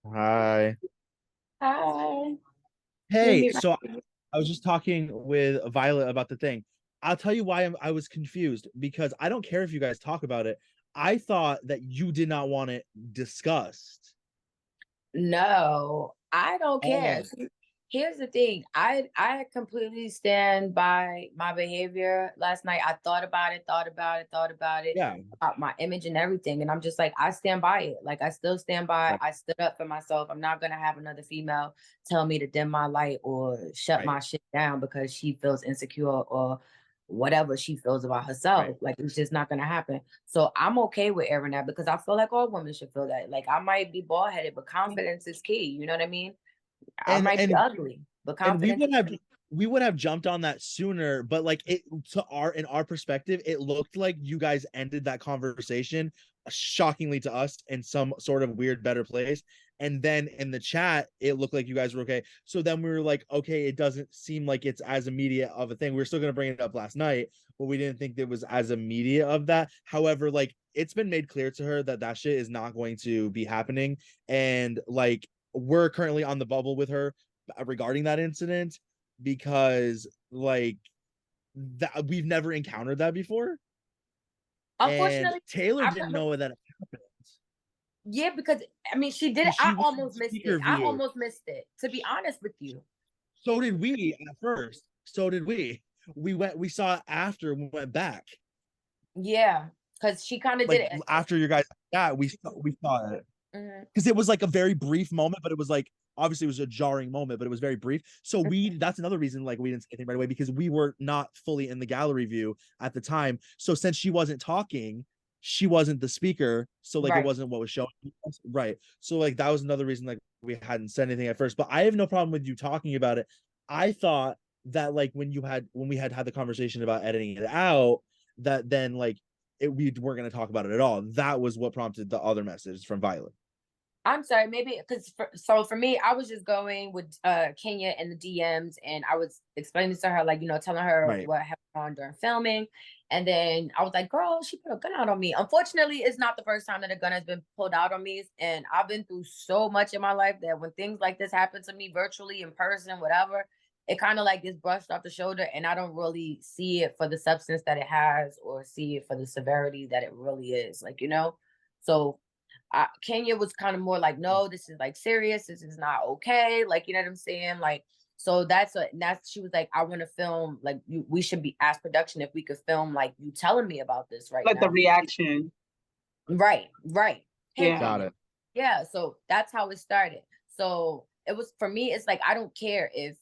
Hi. Hi. Give Hey, me so I was just talking with Violet about the thing. I'll tell you why I was confused because I don't care if you guys talk about it. I thought that you did not want it discussed. No, I don't care. Oh, See, here's the thing. I completely stand by my behavior last night. I thought about it, yeah. about my image and everything. And I'm just like, I stand by it. Like I still stand by. Right, I stood up for myself. I'm not gonna have another female tell me to dim my light or shut my right, shit down because she feels insecure or whatever she feels about right. herself. Like it's just not gonna happen. So I'm okay with airing that because I feel like all women should feel that. Like I might be bald headed, but confidence is key. You know what I mean? I And might be and ugly, but and confidence is key. we would have jumped on that sooner, but like it to our in our perspective, it looked like you guys ended that conversation shockingly to us in some sort of weird better place. And then in the chat, it looked like you guys were okay. So then we were like, okay, it doesn't seem like it's as immediate of a thing. We are still gonna bring it up last night, but we didn't think it was as immediate of that. However, like it's been made clear to her that that shit is not going to be happening, and like we're currently on the bubble with her regarding that incident because like that we've never encountered that before, and Unfortunately, Taylor I've didn't never. know that it happened Yeah, because I mean, she did it. because she I went in almost missed it. speaker I view. almost missed it. To be honest with you. So did we at first. So did we. We saw it after we went back. Yeah, because she kind of did Like it. after your guys, yeah, we saw it Mhm. because it was like a very brief moment, but it was like obviously it was a jarring moment, but it was very brief. So we that's another reason like we didn't say anything right away because we were not fully in the gallery view at the time. So since she wasn't talking, she wasn't the speaker, so like it Right. wasn't what was showing us. Right. So like that was another reason like we hadn't said anything at first. But I have no problem with you talking about it. I thought that like when we had the conversation about editing it out, that then like we weren't going to talk about it at all. That was what prompted the other message from Violet. I'm sorry, maybe because so for me, I was just going with Kenya in the DMs and I was explaining to her, like, telling her Right. what happened on during filming. And then I was like, girl, she put a gun out on me. Unfortunately, it's not the first time that a gun has been pulled out on me. And I've been through so much in my life that when things like this happen to me virtually, in person, whatever, it kind of like gets brushed off the shoulder and I don't really see it for the substance that it has or see it for the severity that it really is. So Kenya was kind of more like, no, this is like serious. This is not okay. Like, you know what I'm saying? Like, so that's she was like, I want to film like we should be asked production if we could film like you telling me about this right Like the now. reaction. Right, right. Hey Yeah. Got Kenya. it. Yeah, so that's how it started. So it was for me, it's like I don't care if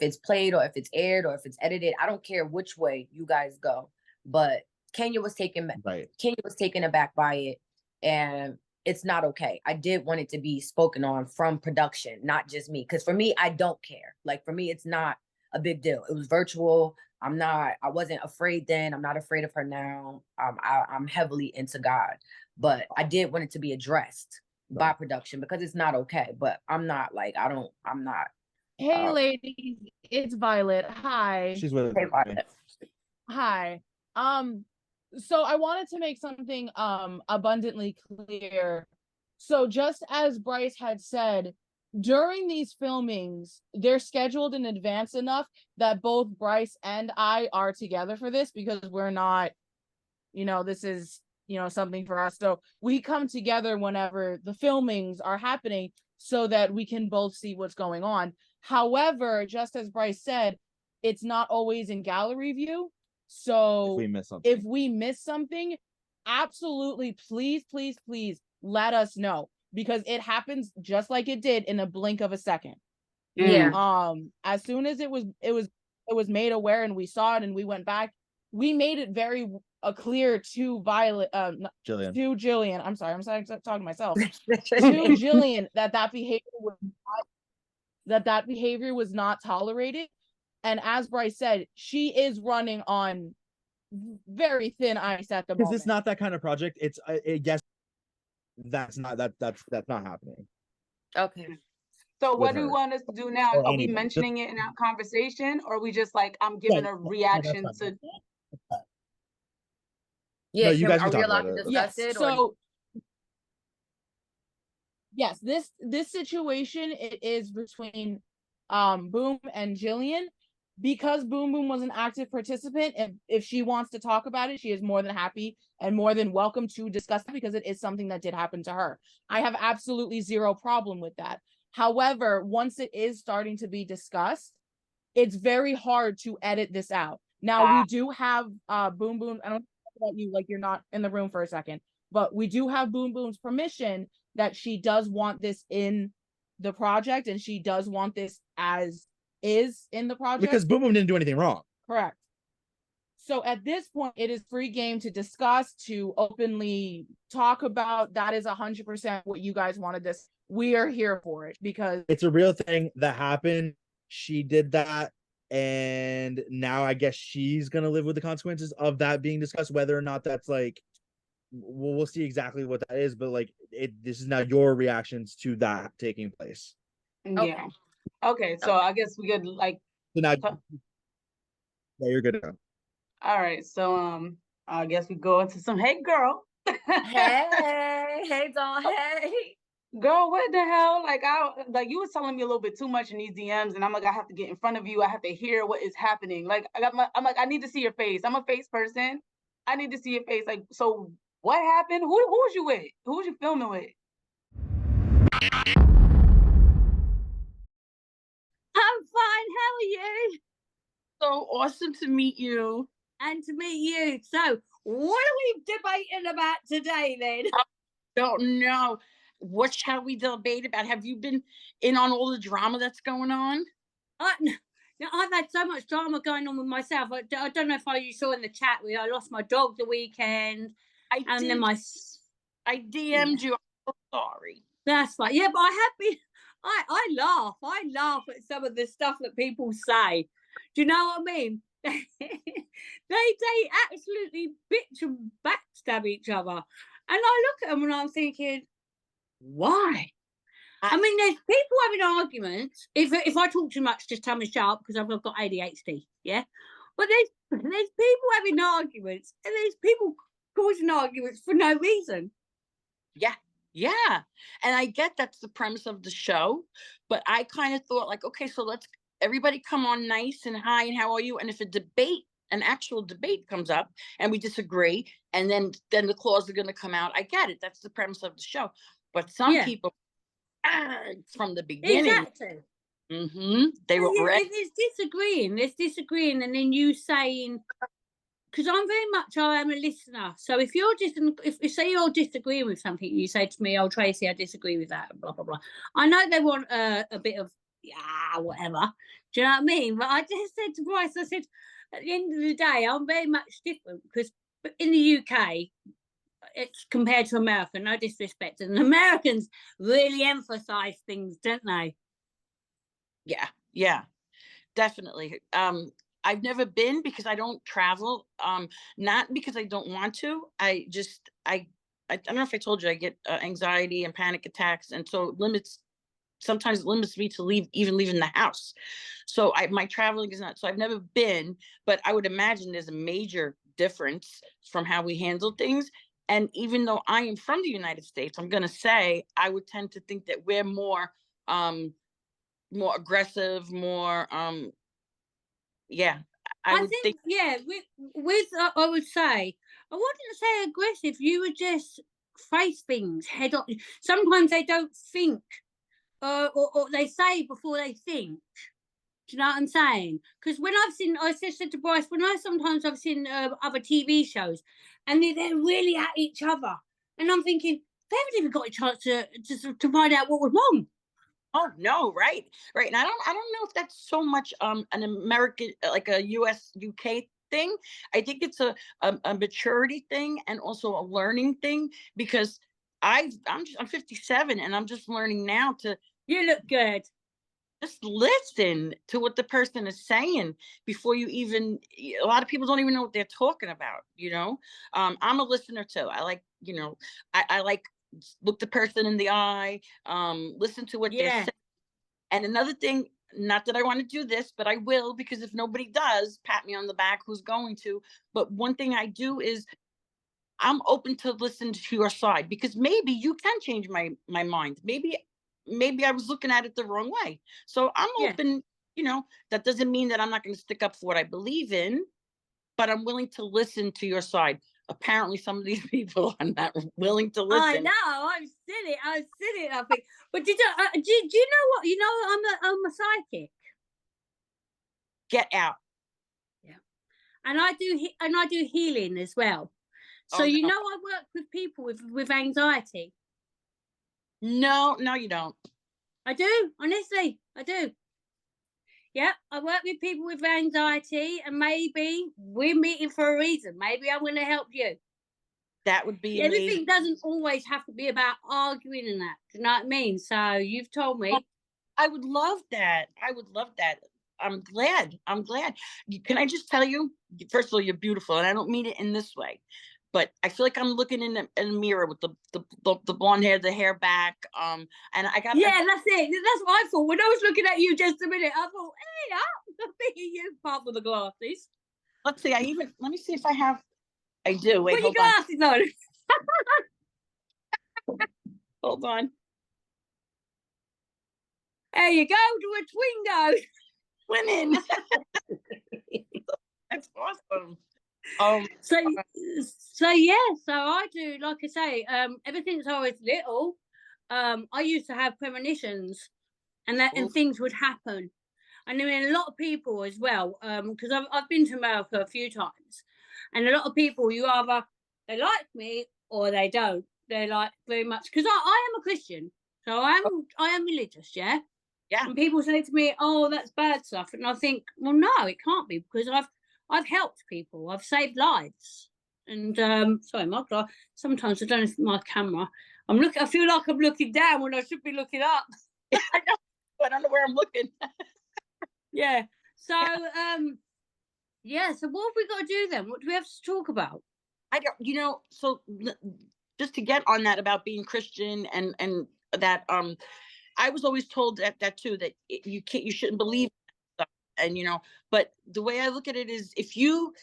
it's played or if it's aired or if it's edited. I don't care which way you guys go. But Kenya was taken Right. Kenya was taken aback by it and it's not okay. I did want it to be spoken on from production, not just me. Because for me, I don't care. Like for me, it's not a big deal. It was virtual. I wasn't afraid then. I'm not afraid of her now. I'm heavily into God, but I did want it to be addressed by Right. production because it's not okay. But I'm not like, I'm not, Hey, uh, ladies, it's Violet. Hi. She's with okay about me. it. Hi. Um, so I wanted to make something abundantly clear. So just as Bryce had said, during these filmings, they're scheduled in advance enough that both Bryce and I are together for this because we're not, this is, something for us. So we come together whenever the filmings are happening so that we can both see what's going on. However, just as Bryce said, it's not always in gallery view. If we So miss something. if we miss something, absolutely, please, please, please let us know because it happens just like it did in a blink of a second. Mm. Yeah. As soon as it was made aware and we saw it and we went back, we made it very clear to Violet, Jillian. to Jillian. I'm sorry, talking to myself. To Mm. Jillian that behavior was not tolerated. And as Bryce said, she is running on very thin ice at the Because it's moment. not that kind of project. It's yes, that's not happening Okay. So with what do we her want us to do now? or Are we anybody. Just mentioning it in our conversation or are we just like I'm yeah, giving a no, that's reaction fine. to No, Yeah. you guys can Are we talk allowed about to it. That's fine. discuss Yes. it or? So Yes, this situation, it is between Boom and Jillian. Because Boom Boom was an active participant, if she wants to talk about it, she is more than happy and more than welcome to discuss it, because it is something that did happen to her. I have absolutely zero problem with that. However, once it is starting to be discussed, it's very hard to edit this out. Now we do have Boom Boom. I don't know about you, like you're not in the room for a second, but we do have Boom Boom's permission that she does want this in the project, and she does want this as is in the project. Because Boom Boom didn't do anything wrong. Correct. So at this point, it is free game to discuss, to openly talk about. That is 100% what you guys wanted this. We are here for it because it's a real thing that happened. She did that, and now I guess she's gonna live with the consequences of that being discussed. Whether or not that's like, we'll see exactly what that is. But like, this is now your reactions to that taking place. Yeah. Okay, so I guess we could like. So now, yeah, you're good now. All right, so I guess we go into some. Hey, girl. Hey, doll. Hey. Girl, what the hell? Like you was telling me a little bit too much in these DMs, and I'm like, I have to get in front of you. I have to hear what is happening. Like I'm like, I need to see your face. I'm a face person. I need to see your face. Like, so what happened? Who was you with? Who was you filming with? I'm fine. How are you? So awesome to meet you. And to meet you. So, what are we debating about today then? Don't know. What shall we debate about? Have you been in on all the drama that's going on? I've had so much drama going on with myself. I don't know if you saw in the chat. I lost my dog the weekend. I DM'd you. I'm so sorry. That's right. Yeah, but I have been. I laugh. I laugh at some of the stuff that people say. Do you know what I mean? they absolutely bitch and backstab each other. And I look at them and I'm thinking, why? I mean, there's people having arguments. If I talk too much, just tell me shut up, because I've got ADHD, yeah? But there's people having arguments, and there's people causing arguments for no reason. Yeah. And I get that's the premise of the show, but I kind of thought like, okay, so let's everybody come on nice and hi and how are you? And if an actual debate comes up and we disagree, and then the claws are going to come out. I get it. That's the premise of the show. But some people, from the beginning, exactly. They were ready. There's disagreeing, and then you saying, because I'm very much, I am a listener. So if you're if say you're disagreeing with something, you say to me, "Oh, Tracy, I disagree with that," blah blah blah. I know they want a bit of whatever. Do you know what I mean? But I just said to Bryce, I said, at the end of the day, I'm very much different, because in the UK, it's compared to America, no disrespect, and Americans really emphasize things, don't they? Yeah, definitely. I've never been because I don't travel. Not because I don't want to. I don't know if I told you, I get anxiety and panic attacks, and so sometimes it limits me to even leaving the house. So my traveling is not. So I've never been, but I would imagine there's a major difference from how we handle things. And even though I am from the United States, I'm going to say I would tend to think that we're more aggressive, more I would think I would say, I wouldn't say aggressive. You would just face things head on. Sometimes they don't think, or they say before they think. Do you know what I'm saying? Because when I said to Bryce, sometimes I've seen other TV shows, and they're really at each other, and I'm thinking they haven't even got a chance to find out what was wrong. Oh no, right. And I don't know if that's so much an American, like a US UK thing. I think it's a maturity thing, and also a learning thing, because I'm 57 and I'm just learning now to. You look good. Just listen to what the person is saying before you even. A lot of people don't even know what they're talking about. I'm a listener too. I like, I like look the person in the eye, listen to what they're saying. And another thing, not that I want to do this, but I will, because if nobody does, pat me on the back, who's going to. But one thing I do is I'm open to listen to your side, because maybe you can change my mind. Maybe I was looking at it the wrong way. So I'm open, you know, that doesn't mean that I'm not going to stick up for what I believe in, but I'm willing to listen to your side. Apparently some of these people are not willing to listen. I know, I've seen it, I think. But do you know what? You know, I'm a psychic. Get out. Yeah. And I do healing as well. So you know, I work with people with anxiety. No, you don't. I do, honestly, I do. Yeah, I work with people with anxiety, and maybe we're meeting for a reason. Maybe I'm going to help you. That would be Everything amazing. doesn't always have to be about arguing and that. Do you know what I mean? So you've told me. I would love that. I'm glad. Can I just tell you, first of all, you're beautiful, and I don't mean it in this way, but I feel like I'm looking in a mirror with the blonde hair, the hair back, and I got. Yeah, that's it. That's what I thought when I was looking at you just a minute. I thought, hey, I'm thinking you part with the glasses. Let's see. Let me see if I have. I do. Wait, put hold your glasses on. Hold on. There you go, to a Twingo. Women. That's awesome. So yeah, so I do, like I say, ever since I was little, I used to have premonitions, and things would happen. And I mean, a lot of people as well, because I've been to America a few times, and a lot of people, you either they like me or they don't. They're like very much, because I am a Christian, so I am religious, yeah. Yeah. And people say to me, "Oh, that's bad stuff," and I think, well, no, it can't be, because I've helped people, I've saved lives, and sorry, my glass. Sometimes I don't know if my camera. I feel like I'm looking down when I should be looking up. I know. I don't know where I'm looking. Yeah. So yeah. So what have we got to do then? What do we have to talk about? I don't. You know. So just to get on that about being Christian and that I was always told that too, that you shouldn't believe stuff, and you know. But the way I look at it is, if you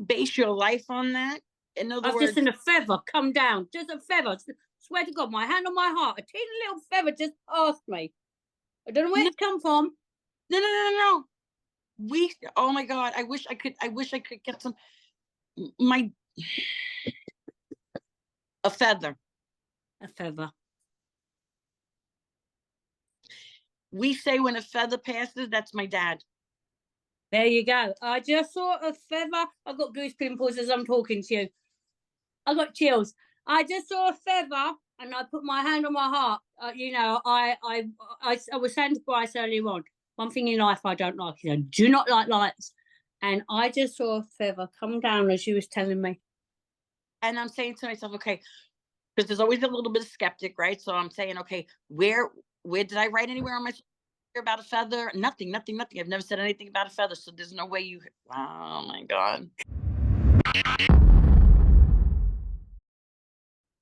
base your life on that, in other words, I've just seen a feather come down, just a feather. Swear to God, my hand on my heart, a teeny little feather just passed me. I don't know where it come from. No. Oh my God, I wish I could get some. A feather. A feather. We say when a feather passes, that's my dad. There you go. I just saw a feather. I've got goose pimples as I'm talking to you. I got chills. I just saw a feather, and I put my hand on my heart. You know, I was saying to Bryce earlier on, one thing in life I don't like is I do not like lights. And I just saw a feather come down as you was telling me. And I'm saying to myself, okay, because there's always a little bit of skeptic, right? So I'm saying, okay, where did I write anywhere on my about a feather? Nothing. I've never said anything about a feather, so there's no way you. Oh my God.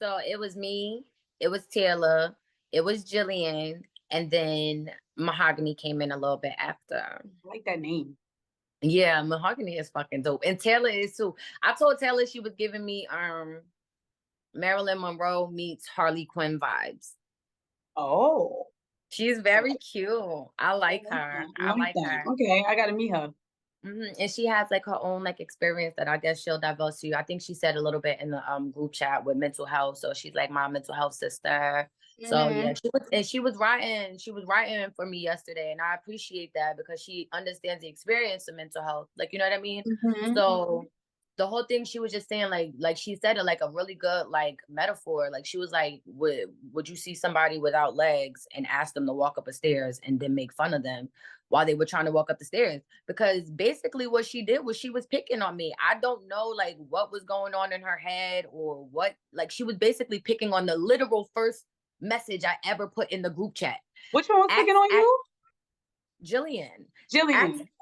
So it was me, it was Taylor, it was Jillian, and then Mahogany came in a little bit after. I like that name. Yeah, Mahogany is fucking dope, and Taylor is too. I told Taylor she was giving me Marilyn Monroe meets Harley Quinn vibes. Oh. She's very cute. I like her. I like her. Okay, I gotta meet her. And she has like her own like experience that I guess she'll divulge to you. I think she said a little bit in the group chat with mental health. So she's like my mental health sister. So yeah, she was writing for me yesterday, and I appreciate that because she understands the experience of mental health. Like, you know what I mean? So the whole thing, she was just saying like she said it like a really good like metaphor. Like she was like, would you see somebody without legs and ask them to walk up a stairs and then make fun of them while they were trying to walk up the stairs? Because basically what she did was she was picking on me. I don't know like what was going on in her head or what, like she was basically picking on the literal first message I ever put in the group chat. Which one was picking on you? Jillian.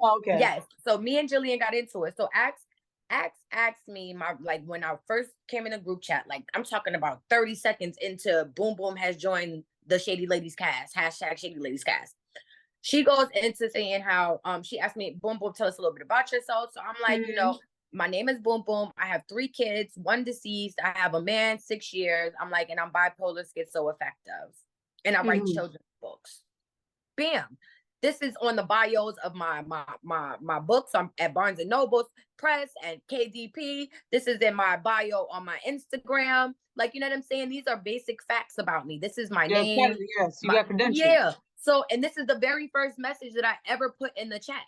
Oh, okay. Yes. So me and Jillian got into it. So Ax asked me like when I first came in the group chat, like I'm talking about 30 seconds into Boom Boom has joined the Shady Ladies cast, # Shady Ladies cast. She goes into saying how she asked me, Boom Boom, tell us a little bit about yourself. So I'm like, you know, my name is Boom Boom. I have 3 kids, 1 deceased. I have a man, 6 years. I'm like, and I'm bipolar schizoaffective. And I write children's books. Bam. This is on the bios of my books. I'm at Barnes and Noble Press and KDP. This is in my bio on my Instagram. Like, you know what I'm saying? These are basic facts about me. This is my name. Yes, you got credentials. Yeah. So, and this is the very first message that I ever put in the chat.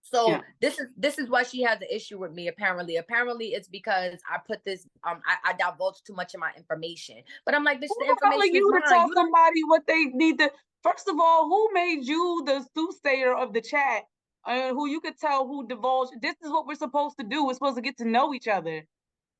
So this is why she has an issue with me. Apparently it's because I put this. I divulged too much of my information. But I'm like, this the information you is to tell somebody what they need to. First of all, who made you the soothsayer of the chat? Who you could tell who divulged? This is what we're supposed to do. We're supposed to get to know each other.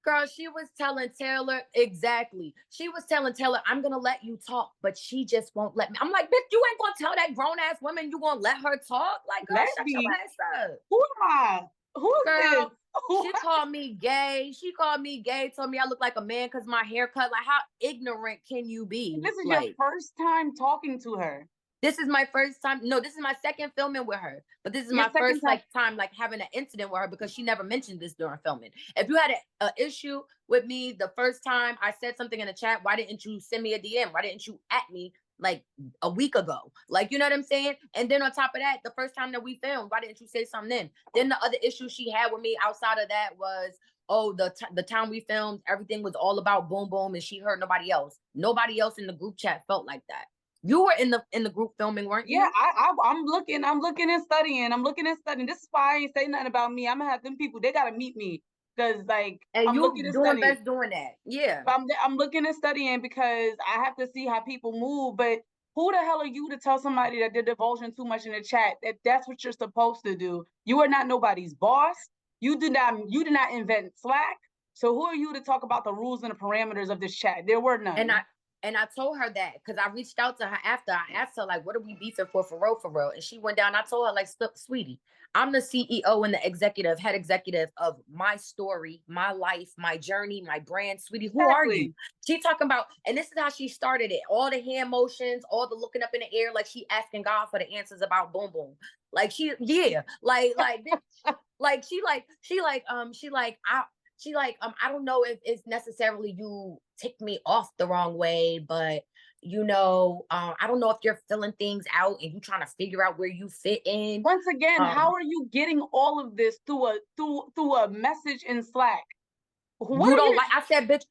Girl, she was telling Taylor, exactly. She was telling Taylor, I'm going to let you talk, but she just won't let me. I'm like, bitch, you ain't going to tell that grown-ass woman you going to let her talk? Like, girl, shut your ass up. Who am I? Who is girl, this? She called me gay. She called me gay, told me I look like a man because my haircut. Like, how ignorant can you be? This is like, your first time talking to her. This is my first time. No, this is my second filming with her. But this is my first time like having an incident with her because she never mentioned this during filming. If you had an issue with me the first time I said something in the chat, why didn't you send me a DM? Why didn't you at me like a week ago? Like, you know what I'm saying? And then on top of that, the first time that we filmed, why didn't you say something then? Then the other issue she had with me outside of that was, oh, the time we filmed, everything was all about Boom Boom and she heard nobody else. Nobody else in the group chat felt like that. You were in the group filming, weren't you? Yeah, I'm looking and studying. This is why I ain't say nothing about me. I'm gonna have them people. They gotta meet me because like and I'm looking and studying. Best doing that. Yeah, I'm looking and studying because I have to see how people move. But who the hell are you to tell somebody that they're divulging too much in the chat? That's what you're supposed to do. You are not nobody's boss. You did not invent Slack. So who are you to talk about the rules and the parameters of this chat? There were none. And I told her that because I reached out to her after. I asked her, like, what are we beefing for real? And she went down. I told her, like, sweetie, I'm the CEO and the head executive of my story, my life, my journey, my brand. Sweetie, who are you? She talking about, and this is how she started it. All the hand motions, all the looking up in the air, like she asking God for the answers about Boom Boom. Like she I don't know if it's necessarily you tick me off the wrong way, but you know, I don't know if you're filling things out and you trying to figure out where you fit in. Once again, how are you getting all of this through a message in Slack? I said, bitch.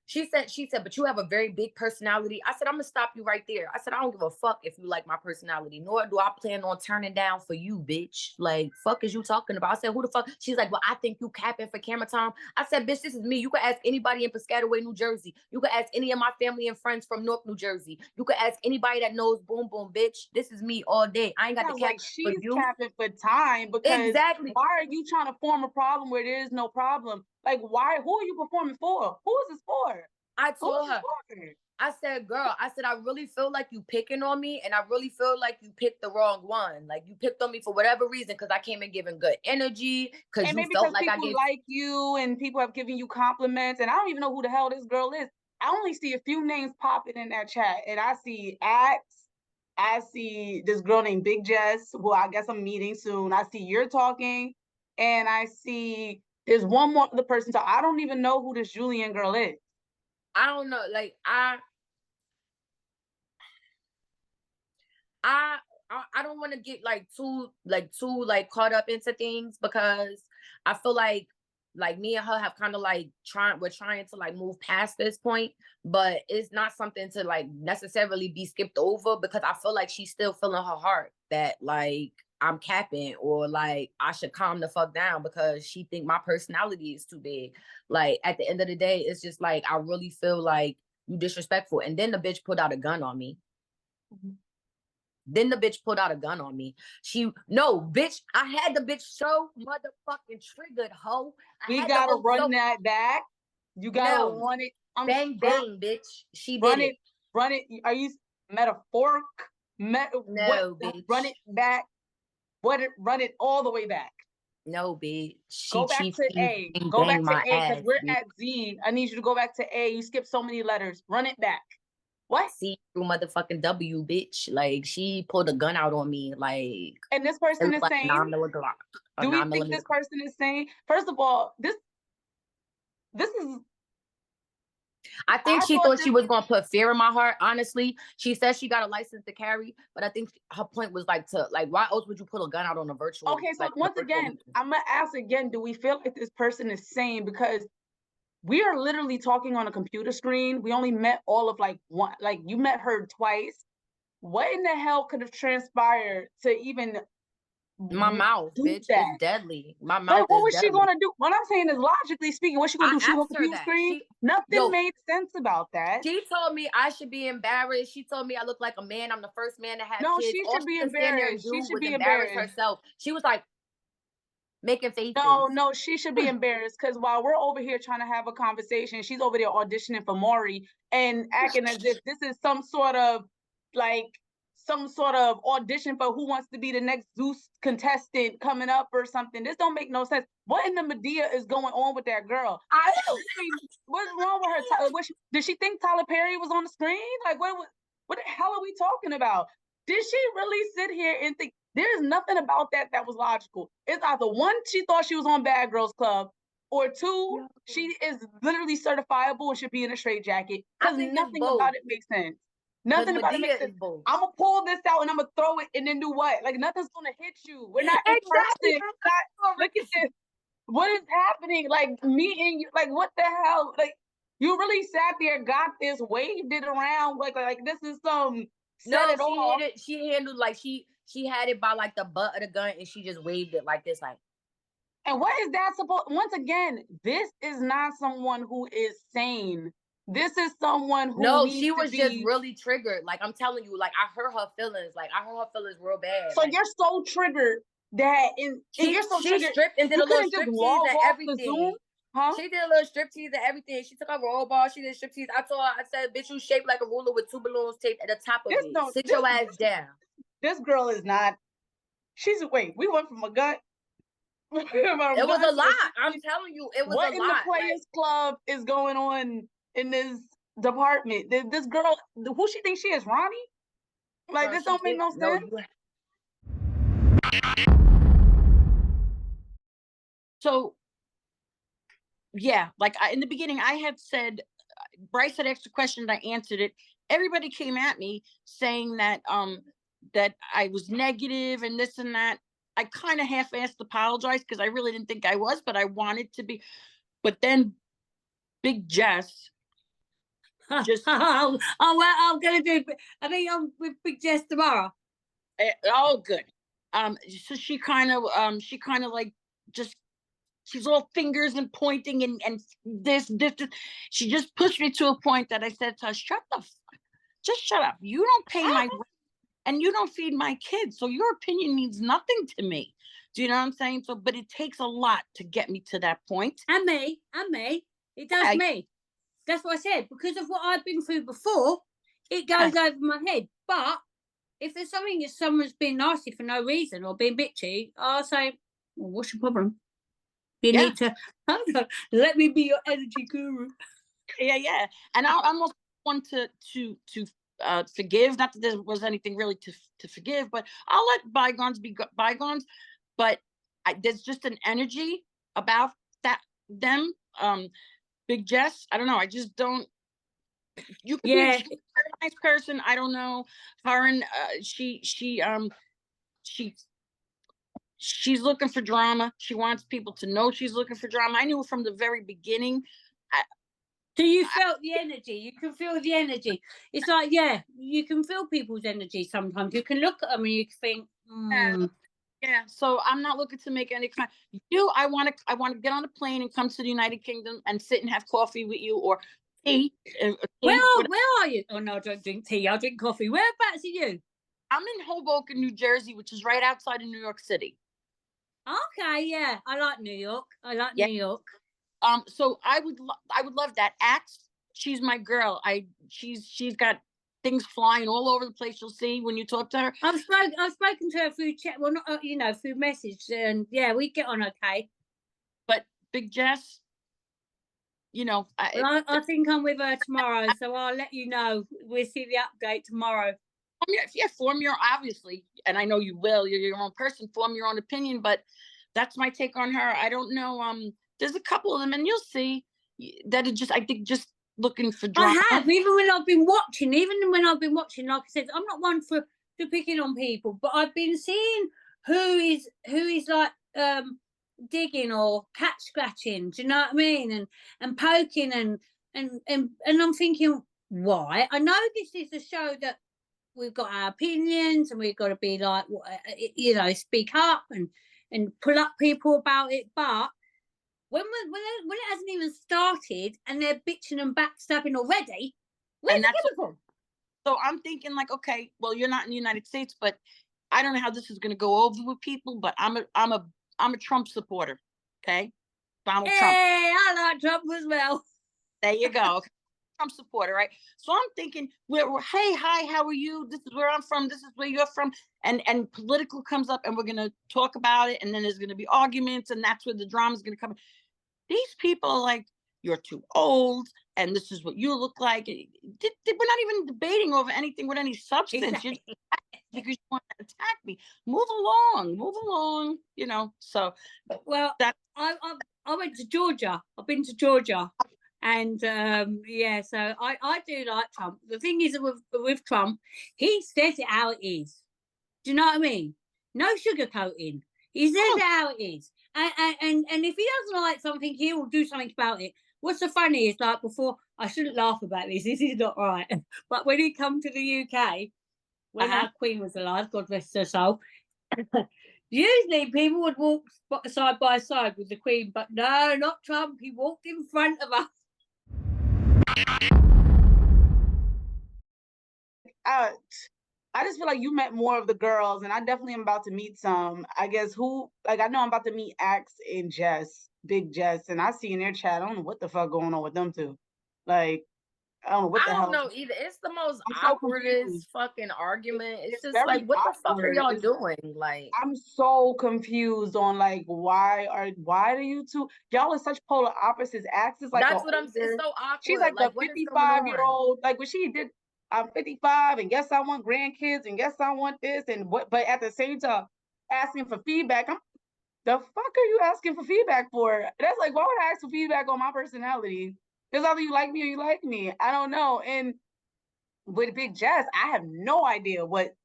She said, but you have a very big personality. I said, I'm gonna stop you right there. I said, I don't give a fuck if you like my personality, nor do I plan on turning down for you, bitch. Like, fuck is you talking about? I said, who the fuck? She's like, well, I think you capping for camera time. I said, bitch, this is me. You can ask anybody in Piscataway, New Jersey. You can ask any of my family and friends from North New Jersey. You can ask anybody that knows Boom Boom, bitch. This is me all day. I ain't got to cap like she's capping for time because exactly. Why are you trying to form a problem where there is no problem? Like, why? Who are you performing for? Who is this for? I told her, I said, girl, I really feel like you picking on me and I really feel like you picked the wrong one. Like you picked on me for whatever reason because I came in giving good energy because you felt like people like you and people have given you compliments and I don't even know who the hell this girl is. I only see a few names popping in that chat and I see Ax, I see this girl named Big Jess, who I guess I'm meeting soon. I see you're talking and I see there's one more other person. So I don't even know who this Jillian girl is. I don't know. Like I don't want to get too caught up into things because I feel like me and her have kind of we're trying to move past this point, but it's not something to necessarily be skipped over because I feel like she's still feeling her heart that I'm capping or I should calm the fuck down because she think my personality is too big. At the end of the day, it's just I really feel like you disrespectful. And then the bitch put out a gun on me. Mm-hmm. Then the bitch pulled out a gun on me. Bitch, I had the bitch so motherfucking triggered, hoe. We gotta run that back. You gotta run it. Bang, bitch. She did it. Run it. Are you metaphoric? No, bitch. Run it back. Run it all the way back. No, bitch. Go back to A. Go back to A because we're at Z. I need you to go back to A. You skipped so many letters. Run it back. What? See through motherfucking W, bitch. Like, she pulled a gun out on me. Like, And this person is like saying, 9mm. do we think this person is saying? First of all, this is. I think I she thought thought she was gonna put fear in my heart. Honestly, she said she got a license to carry, but I think her point was like, why else would you put a gun out on a virtual? Okay, so like, once again, I'm gonna ask again: do we feel like this person is sane? Because we are literally talking on a computer screen. We only met all of like one. Like, you met her twice. What in the hell could have transpired to even my mouth, do bitch, that? is deadly. My Like, mouth what is was she deadly. gonna do? What I'm saying is, logically speaking, what's she gonna do? Shoot her asked her computer that. screen? Nothing made sense about that. She told me I should be embarrassed. She told me I look like a man. I'm the first man to have No, kids. she All should be could stand there and embarrassed. do She should was be embarrass embarrassed. herself. She was like making faces. No, she should be embarrassed, because while we're over here trying to have a conversation, she's over there auditioning for Maury and acting as if this is some sort of audition for who wants to be the next Zeus contestant coming up or something. This don't make no sense. What in the Medea is going on with that girl? What's wrong with her? Did she think Tyler Perry was on the screen? Like, what the hell are we talking about? Did she really sit here and think? There's nothing about that was logical. It's either one, she thought she was on Bad Girls Club, or two, she is literally certifiable and should be in a straitjacket, because nothing about it makes sense. Nothing about it makes sense. I'm gonna pull this out and I'm gonna throw it and then do what? Like, nothing's gonna hit you. We're not in person. Look at this. What is happening? Like, me and you, like, what the hell? Like, you really sat there, got this, waved it around like this is some. She handled like she had it by like the butt of the gun and she just waved it like this, like. And what is that supposed? Once again, this is not someone who is sane. This is someone who she was just really triggered. Like, I'm telling you, like, I hurt her feelings. Like, I hurt her feelings real bad. So, like, you're so triggered that you're so triggered. Stripped and did a little striptease and everything. Huh? She did a little striptease and everything. She took a roll ball. She did striptease. I told her, I said, bitch, you shaped like a ruler with 2 balloons taped at the top of it. Sit your ass down. This girl is not. Wait, we went from a gun. It was a lot. I'm telling you, it was a lot. What in the Players Club is going on in this department? This girl, who she thinks she is, Ronnie? Like, this don't make no sense. So, yeah, like in the beginning, I had said, Bryce had asked a question and I answered it. Everybody came at me saying that that I was negative and this and that. I kind of half-assed apologized because I really didn't think I was, but I wanted to be. But then Big Jess just I'm gonna do. I think I'm with Big Jess tomorrow. Oh, good. So she kind of like just. She's all fingers and pointing and this. She just pushed me to a point that I said to her, just shut up. You don't pay my rent and you don't feed my kids. So your opinion means nothing to me. Do you know what I'm saying? So, but it takes a lot to get me to that point. And me. It does me. That's what I said. Because of what I've been through before, it goes over my head. But if there's something that someone's been nasty for no reason or being bitchy, I'll say, well, what's your problem? You need to let me be your energy guru. Yeah. And I'm also one to forgive. Not that there was anything really to forgive, but I'll let bygones be bygones. But there's just an energy about them. Big Jess, I don't know. I just don't. You could be a very nice person. I don't know. Her and she's looking for drama. She wants people to know she's looking for drama. I knew from the very beginning. So you felt the energy. You can feel the energy. It's like, you can feel people's energy sometimes. You can look at them and you think, Yeah. So I'm not looking to make any kind. I want to get on a plane and come to the United Kingdom and sit and have coffee with you or tea. Where are you? Oh no, I don't drink tea. I drink coffee. Whereabouts are you? I'm in Hoboken, New Jersey, which is right outside of New York City. Okay, yeah, I like New York. New York. So I would love that. Ax, she's my girl. She's got things flying all over the place. You'll see when you talk to her. I've spoken to her through chat. Well, not through message, and we get on okay. But Big Jess, you know, Well, I think I'm with her tomorrow, so I'll let you know. We'll see the update tomorrow. Form your, obviously, and I know you will. You're your own person. Form your own opinion, but that's my take on her. I don't know. There's a couple of them, and you'll see that it just, I think, just looking for drama. I have, even when I've been watching, like I said, I'm not one for picking on people, but I've been seeing who is like digging or cat scratching, do you know what I mean? And poking and I'm thinking, why? I know this is a show that we've got our opinions and we've got to be like, you know, speak up and pull up people about it, but when it hasn't even started and they're bitching and backstabbing already, where's it coming from? So I'm thinking, like, okay, well, you're not in the United States, but I don't know how this is going to go over with people. But I'm a Trump supporter. Okay, Donald Trump. Hey, I like Trump as well. There you go. Okay. Trump supporter, right? So I'm thinking, hey, hi, how are you? This is where I'm from. This is where you're from. And political comes up, and we're going to talk about it, and then there's going to be arguments, and that's where the drama is going to come. These people are like, you're too old, and this is what you look like. We're not even debating over anything with any substance. Exactly. Because you want to attack me. Move along, you know. So, well, I went to Georgia. I've been to Georgia. And yeah, so I do like Trump. The thing is with Trump, he says it how it is. Do you know what I mean? No sugarcoating. He says it how it is. And if he doesn't like something, he will do something about it. What's so funny is, like, before, I shouldn't laugh about this. This is not right. But when he come to the UK, when our Queen was alive, God rest her soul, usually people would walk side by side with the Queen, but no, not Trump. He walked in front of us. I just feel like you met more of the girls, and I definitely am about to meet some. I guess I know I'm about to meet Ax and Jess, Big Jess, and I see in their chat, I don't know what the fuck going on with them two. Like, I don't know what the hell. I don't know either. It's the most awkwardest fucking argument. It's just like, what the fuck are y'all doing? Like, I'm so confused on, like, why do you two, y'all are such polar opposites. Ax is like, that's what I'm saying. It's so awkward. She's like the 55-year-old, like, when she did, I'm 55 and yes, I want grandkids and yes, I want this and what, but at the same time, asking for feedback. The fuck are you asking for feedback for? That's like, why would I ask for feedback on my personality? Because either you like me or you like me. I don't know. And with Big Jess, I have no idea what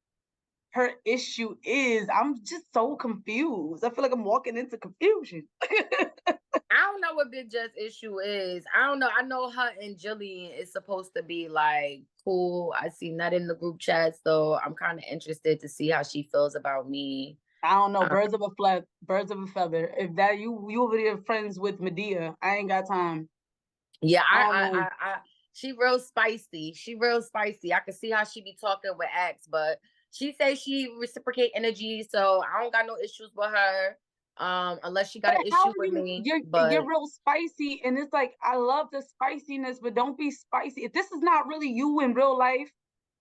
her issue is. I'm just so confused. I feel like I'm walking into confusion. I don't know what Big Jess' issue is. I don't know. I know her and Jillian is supposed to be like cool. I seen that in the group chats, though. I'm kind of interested to see how she feels about me. I don't know. Birds of a feather. If that you over there friends with Medea, I ain't got time. Yeah, I she real spicy. I can see how she be talking with Ax, but she says she reciprocate energy, so I don't got no issues with her. Unless she got an issue with me. You're real spicy, and it's like, I love the spiciness, but don't be spicy. If this is not really you in real life,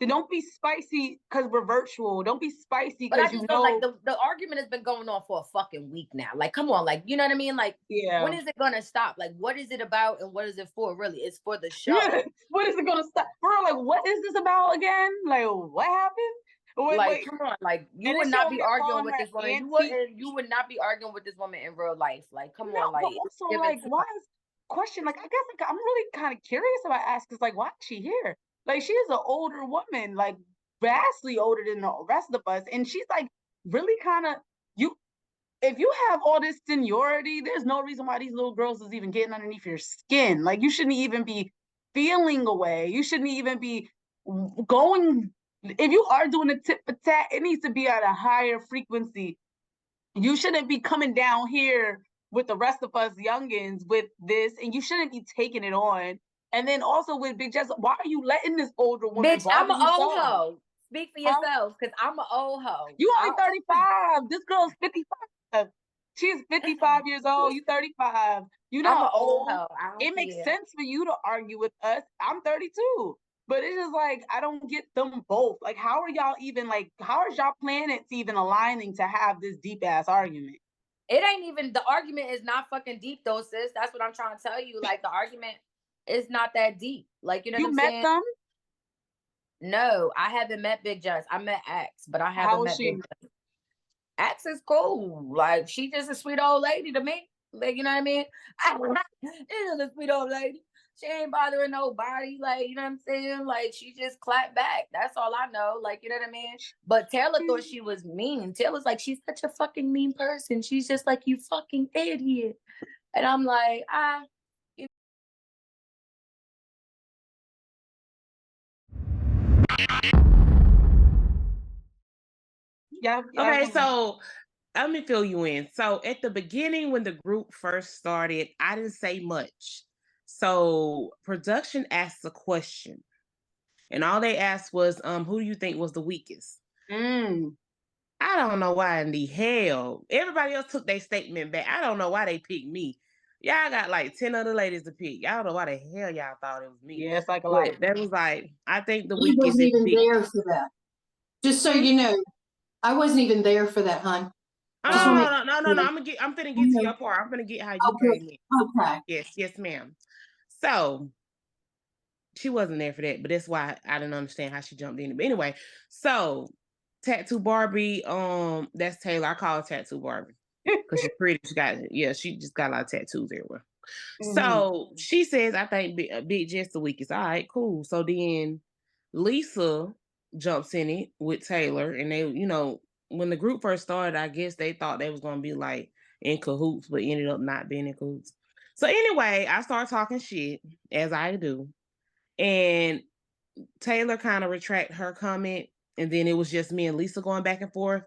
then don't be spicy because we're virtual. Don't be spicy because you know. Like the argument has been going on for a fucking week now. Like, come on, like, you know what I mean? Like, yeah. When is it gonna stop? Like, what is it about and what is it for? Really, it's for the show. Yeah. When is it gonna stop? Bro, like, what is this about again? Like, what happened? Wait. Come on, like, you would not be arguing with this woman. You would not be arguing with this woman in real life. Like, come on, like. Also, like, why is question? Like, I guess, like, I'm really kind of curious about asking, like, why is she here? Like, she is an older woman, like, vastly older than the rest of us, and she's like really kind of if you have all this seniority, there's no reason why these little girls is even getting underneath your skin. Like, you shouldn't even be feeling away. You shouldn't even be going. If you are doing a tit for tat, it needs to be at a higher frequency. You shouldn't be coming down here with the rest of us youngins with this, and you shouldn't be taking it on. And then also with Big Jess, why are you letting this older woman? Bitch, I'm an old hoe. Speak for yourself, because I'm an old hoe. You only 35. This girl's 55. She's 55 years old. You 35. You know, I'm an old hoe. It makes sense for you to argue with us. I'm 32. But it's just like, I don't get them both. Like, how are y'all even, like, how is y'all planets even aligning to have this deep ass argument? It ain't even, the argument is not fucking deep though, sis. That's what I'm trying to tell you. Like the argument is not that deep. Like, you know what You I'm met saying? them? No, I haven't met Big Jess. I met Ax, but I How haven't is met she? Big Jess. Ax is cool. Like, she just a sweet old lady to me. Like, you know what I mean? She's a sweet old lady. She ain't bothering nobody. Like, you know what I'm saying? Like, she just clapped back. That's all I know. Like, you know what I mean? But Taylor thought she was mean. Taylor's like, she's such a fucking mean person. She's just like, you fucking idiot. And I'm like, Yeah. Okay, so let me fill you in. So at the beginning, when the group first started, I didn't say much. So production asked a question, and all they asked was, who do you think was the weakest? I don't know why in the hell everybody else took their statement back. I don't know why they picked me. Y'all got like 10 other ladies to pick. Y'all don't know why the hell y'all thought it was me. Yeah, it's like a But lot. that was like, I think the We weakest wasn't is even Big. there for that. Just so you know, I wasn't even there for that, hon. No. I'm finna get to your part. I'm finna get how you came in. Okay. Yes, ma'am. So she wasn't there for that, but that's why I didn't understand how she jumped in. But anyway, so Tattoo Barbie, that's Taylor. I call her Tattoo Barbie because she's pretty. She just got a lot of tattoos everywhere. So she says, I think Big Jess the weakest. All right, cool. So then Lisa jumps in it with Taylor, and they, when the group first started, I guess they thought they was gonna be like in cahoots, but ended up not being in cahoots. So anyway, I started talking shit as I do, and Taylor kind of retract her comment, and then it was just me and Lisa going back and forth.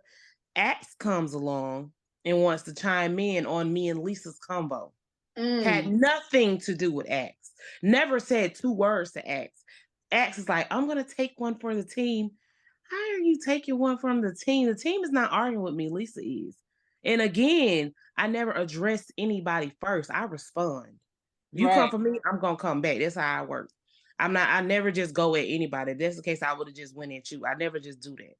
Ax comes along and wants to chime in on me and Lisa's combo. Had nothing to do with Ax. Never said 2 words to Ax. Ax is like, I'm gonna take one for the team. How are you taking one from the team? The team is not arguing with me. Lisa is. And again, I never address anybody first. I respond. You come for me, I'm gonna come back. That's how I work. I never just go at anybody. If that's the case, I would have just went at you. I never just do that.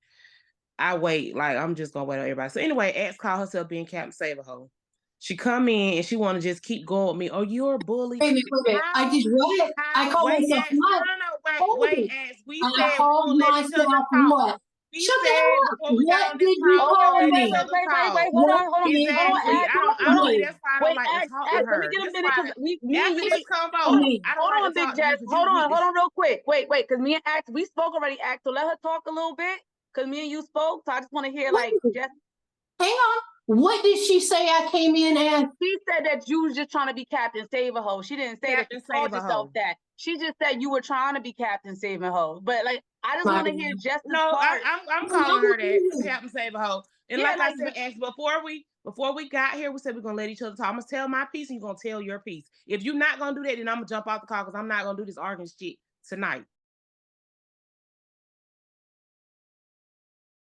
I wait, like I'm just gonna wait on everybody. So anyway, Ax called herself being Captain Save-A-Hoe. She come in and she want to just keep going with me. Oh, you're a bully. Wait a minute. I did what? I called myself what? Wait, Ax. We I said called we're gonna let each other myself talk. what? We Shut the said hell up. before we got What on did this you call, we're call gonna let me? each other talk. Hold on. Exactly. Hold on. That's why I don't like to talk to her. Let me get a minute because me and After you. this combo, I don't Hold like on, to Big talk to you Jess. because Hold you on, real quick. Wait, because me and Ax, we spoke already, Ax. So let her talk a little bit. Because me and you spoke. So I just want to hear like Jess. Hang on. What did she say I came in as? She said that you was just trying to be Captain Save-A-Hoe. She didn't say that you called yourself that. She just said you were trying to be Captain Save-A-Hoe. But like, I just want to hear Jess's part. I'm calling her that Captain Save-A-Hoe. And like I said, Ax, before we got here, we said we're gonna let each other talk. I'm gonna tell my piece and you're gonna tell your piece. If you're not gonna do that, then I'm gonna jump off the call because I'm not gonna do this arguing shit tonight.